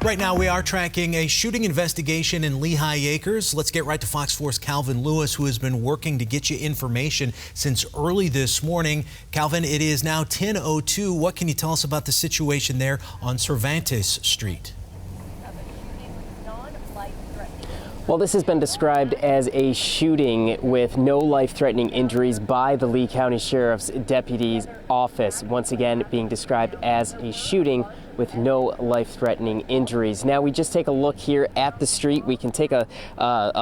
Right now, we are tracking a shooting investigation in Lehigh Acres. Let's get right to Fox 4's Calvin Lewis, who has been working to get you information since early this morning. Calvin, it is now 10:02. What can you tell us about the situation there on Cervantes Street? Well, this has been described as a shooting with no life-threatening injuries by the Lee County Sheriff's Deputy's Office. Once again, being described as a shooting with no life-threatening injuries. Now, we just take a look here at the street. We can take a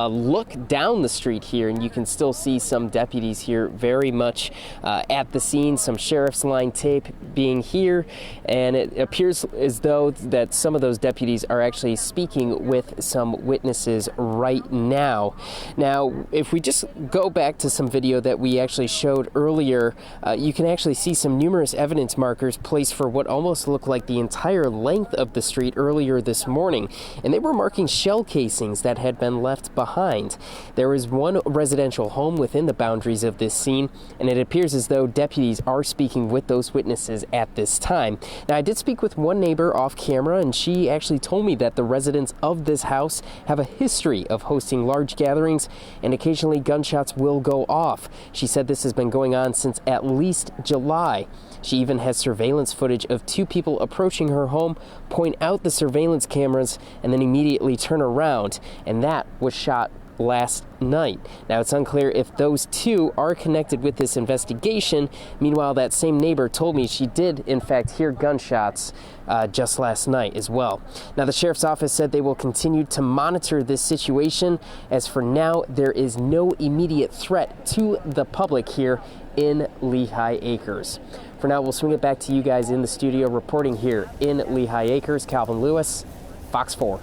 look down the street here, and you can still see some deputies here very much at the scene, some sheriff's line tape being here, and it appears as though that some of those deputies are actually speaking with some witnesses right now. Now, if we just go back to some video that we actually showed earlier, you can actually see some numerous evidence markers placed for what almost look like the entire length of the street earlier this morning, and they were marking shell casings that had been left behind. There is one residential home within the boundaries of this scene, and it appears as though deputies are speaking with those witnesses at this time. Now, I did speak with one neighbor off camera, and she actually told me that the residents of this house have a history of hosting large gatherings, and occasionally gunshots will go off. She said this has been going on since at least July. She even has surveillance footage of two people approaching her home, point out the surveillance cameras, and then immediately turn around, and that was shot last night. Now, it's unclear if those two are connected with this investigation. Meanwhile, that same neighbor told me she did, in fact, hear gunshots just last night as well. Now, the sheriff's office said they will continue to monitor this situation, as for now, there is no immediate threat to the public here in Lehigh Acres. For now, we'll swing it back to you guys in the studio reporting here in Lehigh Acres. Calvin Lewis, Fox 4.